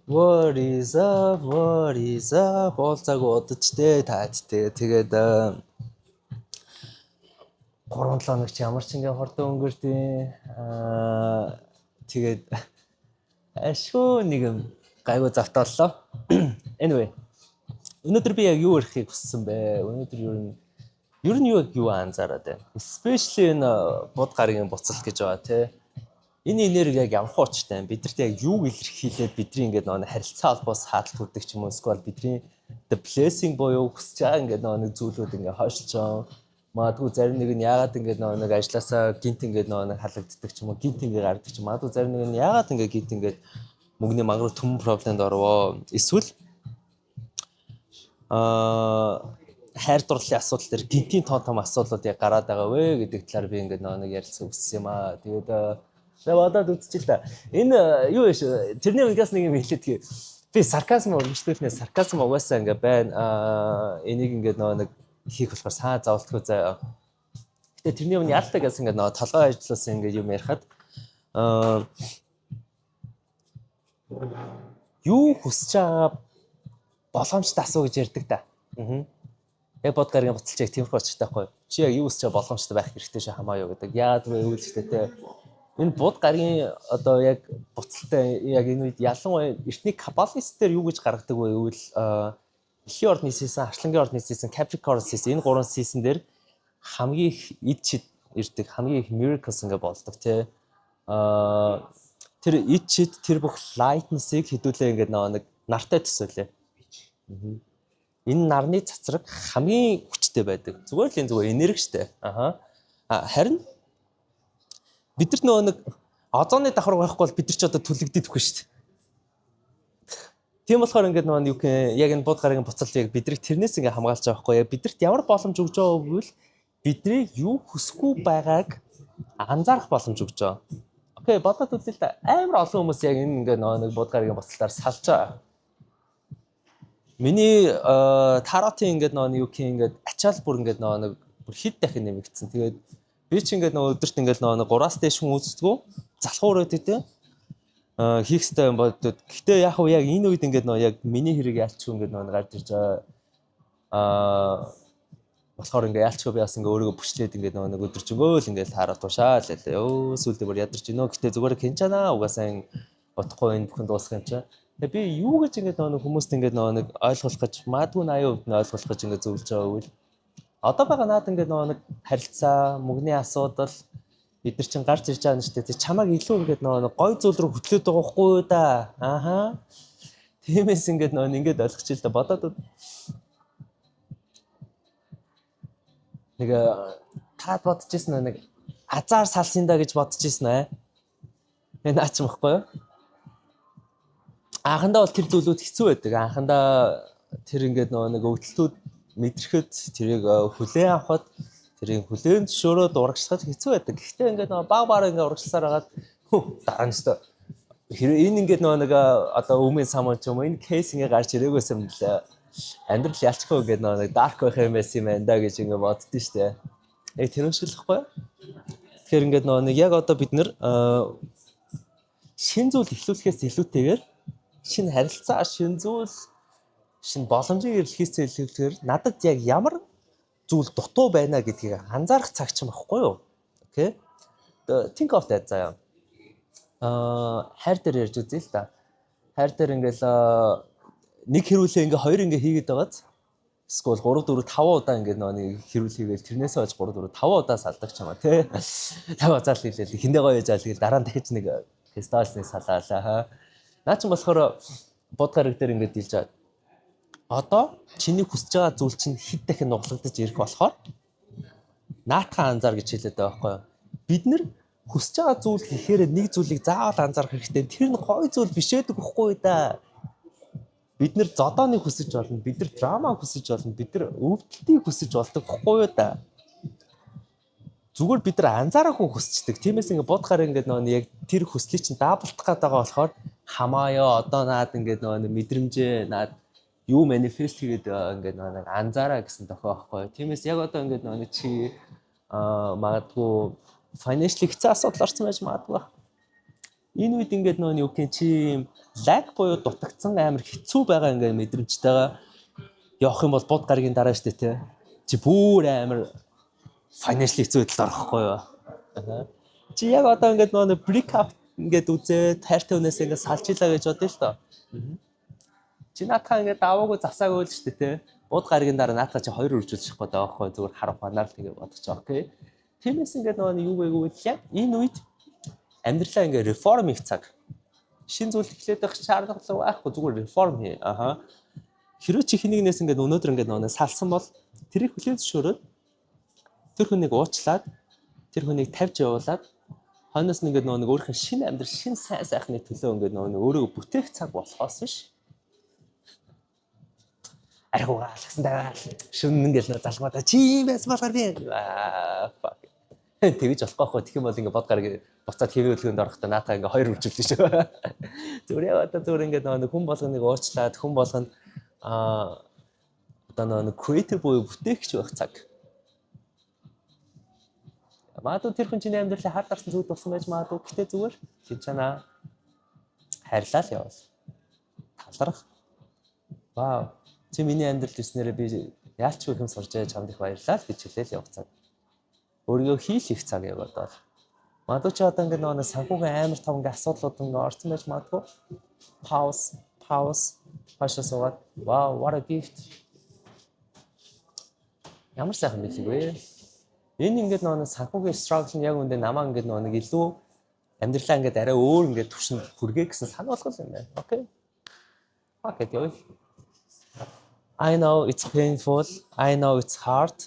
What is up? Болцааг удажтэй таадтэй. Тэгээд 3-7 хоног чи ямар ч ингээ хордон өнгөрдөө тэгээд ашгүй нэг юм гайгүй завтааллаа. Anyway, өнөөдөр би яг юу ярихыг хүссэн бэ? Өнөөдөр ер нь юу анзаараад байна. Especially энэ бод гарагийн буцалт гэж байгаа тий. Энэ энерги яг ямар хуучтай юм. Бидэрт яг юуг илэрхийлээд бидний ингээд нэг харилцаа холбоос хаалтууддаг ч юм уу эсвэл бидний the blessing буюу хүсэж байгаа ингээд нэг зүйлүүд ингээд хойшлж байгаа. Магадгүй зарим нэг нь яагаад ингээд нэг ажилласаа гинт ингээд нэг халагддаг ч юм уу гинт ингээд гардаг ч магадгүй зарим нэг нь яагаад ингээд гинт ингээд мөнгөний магруу төмөн проблемд орвоо. Эсвэл хайр дурлалын асуудал дээр гинтийн том асуудлууд яг гараад байгаа вэ гэдэг талаар би ингээд нэг ярилцсан үссэн юм аа. Тэгээд бодоод үзчихэл та. Энэ юу вэ? Тэрний угаас нэг юм хэлээд би сарказм өргөжлүүлнэ. Сарказм угаасаа ингээ байна. Энийг ингээ нэг хийх болохоор саа зовлтгүй заяа. Гэтэ тэрний өмнө яалтаа гэсэн ингээ толгой ажилласан ингээ юм ярихад юу хүсэж байгаа боломжтой асуу гэж ярьдаг та. Яг бод гарагийн буцалж яг тиймэрхүү очтой байхгүй. Чи яг юу хүсэж байгаа боломжтой байх хэрэгтэй шүү хамаа юу гэдэг. Яагаад вэ үйлчлээ те. Энэ бод гарагийн одоо яг буцалтай яг энэ үед ялангуяа эртний кабалистээр юу гэж гаргадаг вэ гэвэл дэлхийн ордны season, арчлангийн ордны season, Capricorn season энэ гурван season дээр хамгийн их эд чид ирдэг, хамгийн их miracles ингээ болдог тий. Тэр эд чид тэр бүх lightness-ыг хэдүүлээ ингээ нэг нартай төсөөлээ. Энэ нарны цацраг хамгийн хүчтэй байдаг. Зүгээр л энэ зүгээр энерги штэ. Харин бид нар нэг озоны давхар байхгүй бол бид нар ч одоо түлэгдэхгүй шүү дээ. Тийм болохоор ингээд юу гэх яг энэ бод гарагийн буцалт яг бидрийг тэрнээс ингээ хамгаалж байгаа байхгүй. Яг бидэрт ямар боломж өгж байгаа вэ? Бидний юу хүсэхгүй байгааг анзаарах боломж өгж байгаа. Окей, бодоод үзэл та. Амар олон хүмүүс яг энэ ингээ нэг бод гарагийн буцалтаар салж байгаа. Миний таротын ингээд юу гэх ингээд ачаал бүр ингээд нэг бүр хит дахин нэмэгдсэн. Тэгээд би ч ингээд өдөрт ингээд 3-аас дээш хүн үздэг. Залхуу өрөөд өгдөө. Хийх ёстой юм бодод. Гэхдээ яг уу яг энэ үед ингээд яг миний хэрэг яалчгүй ингээд гарч ирж байгаа. Болохоор ингээд яалчгүй би бас ингээд өөрийгөө бүчлээд ингээд нэг өдөржингөө л ингээд хараад тушаал лээ. Өө сүлдээ бүр ядарч гинөө. Гэхдээ зүгээр хинчаана угаасаа бодохгүй энэ бүхэн дуусах юм чаа. Тэгээ би юу гэж ингээд хүмүүст ингээд нэг ойлгуулах гэж магадгүй 80% нь ойлгуулах гэж ингээд зөвлөж байгаа үйл. Одоо байгаа наад ингээд нэг харилцаа, мөнгөний асуудал бид нар чинь гарч ирж байгаа нь шүү дээ. Чамайг илүү ингээд нэг гой зүйл рүү хөтлөөд байгаа хгүй да. Тиймээс ингээд ингээд ойлгочих л да. Бодоод нэг таад бодож ирсэн нэг азар салсан да гэж бодож ирсэн аа. Энэ наач юм баггүй юу? Анхандаа бол тэр зүйлүүд хэцүү байдаг. Анхандаа тэр ингээд нэг өвдөлтүүд мэдрэхэд тэрийг хүлээн авахд тэрийг хүлээн зөвшөөрөөд урагшлахад хэцүү байдаг. Гэхдээ ингээд баг ингээд урагшласаар хагаад дараа нь өстө энэ ингээд нэг одоо өмнө самон ч юм уу энэ кейс ингээд гарч ирээгүйс юм л амьдрал ялчгүй ингээд нэг dark байх юм байсан юм да гэж ингээд боддөө штэ. Яг тэр үншилэхгүй. Тэгэхээр ингээд нэг яг одоо бид нэр шин зүйл эхлүүлэхээс илүүтэйгээр шинэ харилцаа, шинэ зүйл, шинэ боломжийг эрэлхийцээ илүүхээр надад яг ямар зүйл дутуу байна гэдгийг анзаарах цаг ч юм байхгүй юу? Окей. Think of that заяа. Хайр дээр ярьж үзье л да. Хайр дээр ингээл нэг хэрүүлээ ингээ хоёр ингээ хийгээд байгааз эсвэл 3 4 5 удаа ингээ нэг хэрүүл хийгээл тэрнээсээ хойш 3 4 5 удаа салдаг ч юм аа тий. 5 заал хийлээ. Хиндэ гоё яжаал гээл дараа нь дахиж нэг фестивалсныг салаалаа. Наа ч болохоор бод гараг дээр ингээд дийлж байгаа. Одоо чиний хүсэж байгаа зүйл чинь хэд дахин нуглагдаж ирэх болохоор наатаха анзаар гэж хэлээд байгаа байхгүй юу? Бид нэр хүсэж байгаа зүйл гэхээр нэг зүйлийг заавал анзаарах хэрэгтэй. Тэр нь гоё зүйл биш ээдэг байхгүй да. Бид нэр зодооны хүсэж болно, бид нар драма хүсэж болно, бид нар өвдөлтийг хүсэж болдог байхгүй юу да. Зүгээр бид нар анзаараагүй хүсчдэг. Тиймээс ингээд бод гараа ингээд яг тэр хүслийг чинь даблтах гээд байгаа болохоор хамааяа одоо наад ингээд мэдрэмжээ наад юу манифест хийгээд ингээд нэг анзаараа гэсэн тохио байхгүй. Тиймээс яг одоо ингээд чи магадгүй financial хэцүү асуудал орсон байж магадгүй. Энэ үед ингээд нөгөө юу гэх чи лаг буюу дутагдсан амар хэцүү байгаа ингээд мэдрэмжтэйгээ явах юм бол бод гарагийн дараа штэ тий. Чи бүр амар financial хэцүү байдалд орохгүй юу? Чи яг одоо ингээд нөгөө break up ингээд үзээд хайртай хүнээс ингээд салжилаа гэж бодъё л доо. Чи наатаа ингээд даваагүй засаагүй л штэ тий. Бод гарагийн дараа наатаа чи 2 үржүүлчих гээд байгаа байхгүй зүгээр харах банаар л тэгээ бодож байгаа. Окей. Тиймээс ингээд нөгөө юу гээгүү яг энэ үед амьдралаа ингээд реформ хийх цаг. Шин зүйл эхлээд байх шаардлага байхгүй зүгээр реформ хий. Аха. Хэрэв чи хинэгнээс ингээд өнөөдөр ингээд нөгөө салсан бол тэрийг хүлээн зөвшөөрөөд тэр хүнийг уучлаад тэр хүнийг тавьж явуулаад хойноос нь ингээд нөгөө өөрийнх нь шинэ амьдрал шинэ сайн сайхны төлөө ингээд нөгөө өөрийгөө бүтээх цаг болохоос биш. Архуугаа алгасан даа. Шүн ингээд нөгөө залгамаа чи байс болохоор би fuck. Тэгэж болохгүй. Тэгэх юм бол ингээд бод гараг буцаад хэвийн хөдөлгөөнд орохдоо наатаа ингээд 2 үржилдэж шүү. Зүгээр одоо зүгээр ингээд нөгөө хүн болгоныг уучлаад хүн болгонд одоо нөгөө creative буюу бүтээгч байх цаг. Магадгүй тэр хүн чиний амьдралыг хар дарсан зүйл болсон байж магадгүй. Гэтэ зүгээр чи чанаа хайрлаа л явал. Таларх. Вау. Чи миний амьдралд ирснээрээ би яалч их юм сурж чамд их баярлалаа гэж хэлээл явах цаг. Өөрийгөө хийх цаг яг одоо. Магадгүй чи одоо ингээд нөгөө санхүүгийн амар том ингээд асуудлууд ингээд орсон байж магадгүй. Pause. Хашаа суугаад. Wow, what a gift. Ямар сайхан билэг вэ? Энэ ингээд нөгөө санхүүгийн struggle нь яг үндэ намаа ингээд нөгөө илүү амьдралаа ингээд арай өөр ингээд төвшөнд хүргээ гэсэн санаа болгол юм байна. Окей. Окей, яа. I know it's painful. I know it's hard.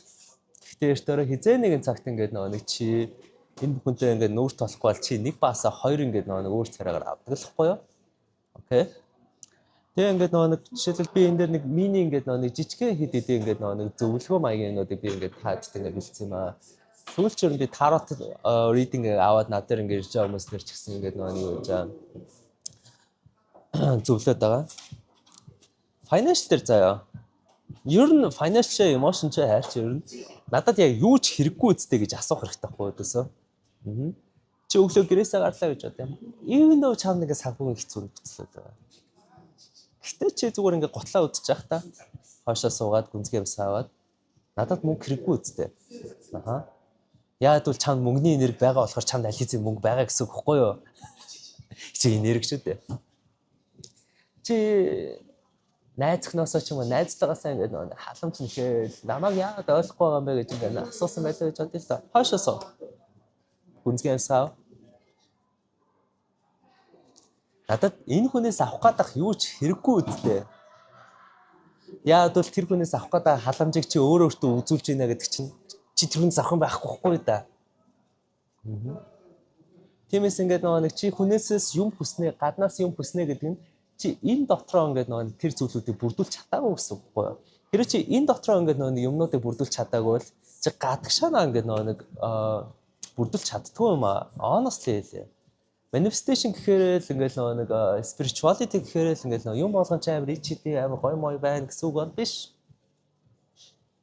Гэхдээ өөртөө хизээ нэгэн цагт ингээд нэг чи энэ бүхэнтэй ингээд нүүр толохгүй бол чи нэг баасаа 2 ингээд нэг өөр царайгаар авдаг л хгүй юу? Окей. Тэгээ ингээд нэг жишээлбэл би энэ дээр нэг мини ингээд нэг жижигхэн хэд хэдэ ингээд нэг зөвлөгөө маягнуудыг би ингээд тааждаг ингээд бэлдсэн юм аа. Сүүлчээр би tarot reading аваад над дээр ингээд ирж байгаа хүмүүс нэр ч гэсэн ингээд нэг юу гэж зөвлөд байгаа. Financial дээр заяа. Ер нь financial emotion ч хайрч ер нь надад яг юу ч хэрэггүй үстэй гэж асуух хэрэгтэй байхгүй өдөөсөө. Чи өглөө гэрээсээ гарлаа гэж бодъё. Even though чам нэг санхүүгийн хэцүү нөхцөлөд байгаа. Гэтэ чи зүгээр ингээд готлаа үдчих жах та. Хойшоо суугаад гүнзгий ус аваад надад мөнгө хэрэггүй үстэй. Аха. Яад бол чамд мөнгөний энерги байгаа болохоор чамд аль хэзээ мөнгө байгаа гэсэн үг хэвгүй юу? Чи энерги шүү дээ. Чи найзхноосоо ч юм уу найзтайгаасаа ингээд нэг халамж нэхэл намайг яагаад ойлгохгүй байгаа юм бэ гэж ингээд асуусан байлаа гэж бодъё л да. Хойшоо суу. Гүнзгий ус ав. Надад энэ хүнээс авах гадах юу ч хэрэггүй үстэй. Яад бол тэр хүнээс авах гадах халамжийг чи өөрөө үзүүлж байна гэдэг чинь чи тэр хүнээс авах юм байхгүй да. Тиймээс ингээд нэг чи хүнээсээс юм хүснэ, гаднаас юм хүснэ гэдэг нь чи энэ дотроо ингээд тэр зүйлүүдийг бүрдүүлж чадаагүй гэсэн үг байхгүй юу? Тэр чи энэ дотроо ингээд юмнуудыг бүрдүүлж чадаагүй бол чи гадагшаанаа ингээд бүрдүүлж чаддгүй юм аа. Honestly хэлээ. Manifestation гэхээр л ингээд spirituality гэхээр л ингээд юм болгон ч амар ичтэй амар гой мой байна гэсэн үг бол биш.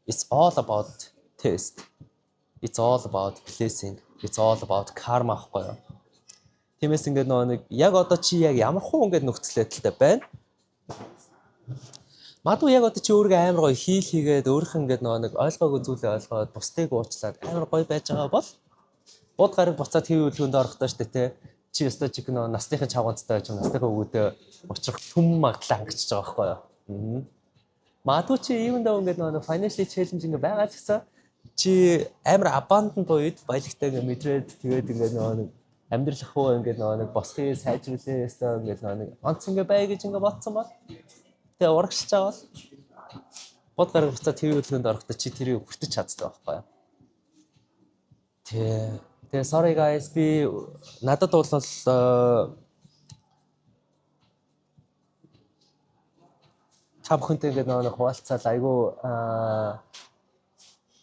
It's all about taste. It's all about blessing. It's all about karma гэхгүй юу? Тиймээс ингээд нэг яг одоо чи яг ямар хуу ингээд нөхцөл байдалтай байна. Магадгүй яг одоо чи өөрийгөө амар гоё хийгээд өөрийнх ингээд нэг ойлгоогүй зүйлээ ойлгоод бусдыг уучлаад амар гоё байж байгаа бол бод гараг буцаад хэв хөлгөнд орохдоо штэ те чи өстой чиг насныхын чавганцтай ч насныхаа өвгөдөө учрах хүм магадлаа хангачиж байгаа байхгүй юу. Магадгүй чи even though ингээд financial challenge ингээд байгаа ч гэсэн чи амар abundant үед баялагтай ингээд мэдрээд тэгээд ингээд амьдрах уу ингээд нэг босхийг сайжруулээ өстой ингээд нэг онц ингээд бай гэж ингээд бодсон бол тэгээ урагшилж байгаа бол бод гараг буцаад хэв хөлгөнд орохдоо чи тэрийг хүртэж чаддаг байхгүй юу. Тэгээ sorry guys би надад бол та бүхэнтэй ингээд нэг хуваалцаад айгүй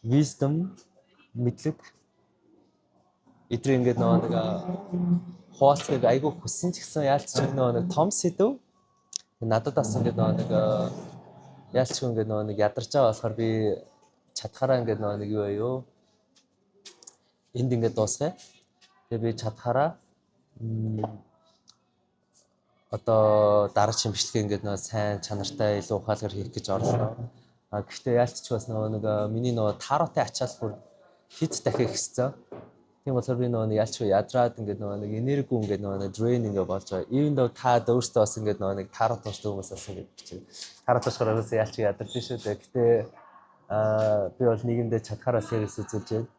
wisdom мэдлэг эдрийг ингээд нэг хуваалцахыг айгүй хүссэн ч гэсэн яалч нэг том сэдв надад бас ингээд нэг яалч ингээд нэг ядарч байгаа болохоор би чадхаараа ингээд нэг юу вэ юу энд ингээд дуусгая. Тэгээ би чадхаараа одоо дараагийн бичлэг ингээд нөгөө сайн чанартай илүү ухаалгаар хийх гэж орлоо. Гэхдээ яалтч бас нэг миний нөгөө таротой ачаал бүр хит дахих хэвчээ. Тийм болохоор би нөгөө ялч ядраад ингээд нэг энерги ингээд нэг дрейн ингээд болж байгаа. Even though та өөртөө бас ингээд нэг тарот тууштай хүмүүс бас ингээд бичээ. Тарот туушгаар ерөөсөө ялч ядарч шүү дээ. Гэтэ би бол нийгэмдээ чадхаараа сервис үзүүлж байна.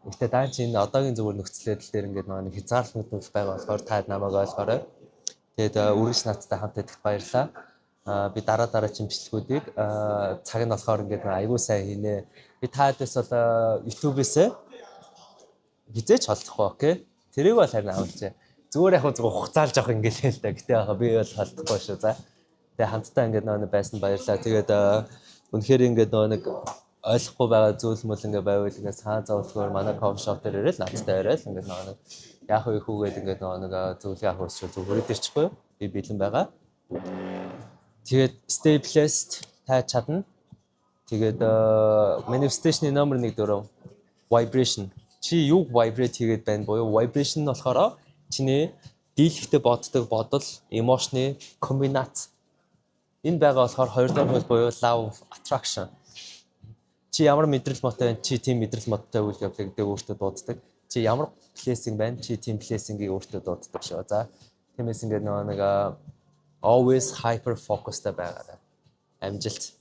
Гэтэ даа чи энэ одоогийн зүгээр нөхцөл байдал дээр ингээд нэг хязгаарлалт нөхцөл байгаа болохоор та намайг ойлгоорой. Тэгээд үргэлж надтай хамт идэх баярлалаа. Би дараагийн бичлэгүүдийг цаг нь болохоор ингээд аягүй сайн хийнэ. Би таадаас бол YouTube-ээс хизээч холдохгүй, окей. Тэрийг бол харин авалчаа. Зүгээр яг зүгээр хугацаалж авах ингээл л да. Гэтэ яхаа би бол холдохгүй шүү за. Тэгээ хамтдаа ингээд нэг байсан баярлалаа. Тэгээд үнэхээр ингээд нэг ойлгохгүй байгаа зүйл мөл ингээд байвал ингээд цаа зовлгоор манай кофе шоп дээр ирэл надтай ирэл ингээд нэг яах вэ хүүгээд ингээд нэг зүйлээ авах усч зүгээр дэрчихгүй юу? Би бэлэн байгаа. Тэгээд stay blessed та чадна. Тэгээд manifestation-ы номер 1 vibration. Чи юу vibrate хийгээд байна буюу vibration нь болохоор чиний дийлэхтэй боддог бодол, emotion-ы комбинац. Энэ байгаа болохоор хоёрдугаар хөл буюу love attraction. Чи ямар мэдрэл моттой байна? Чи тийм мэдрэл моттой үйл явдлыг өөртөө дууддаг. Чи ямар blessing байна? Чи тийм blessing-ийг өөртөө дууддаг шүү. За тиймээс ингээд нэг always hyper focused байгаарай. Амжилт.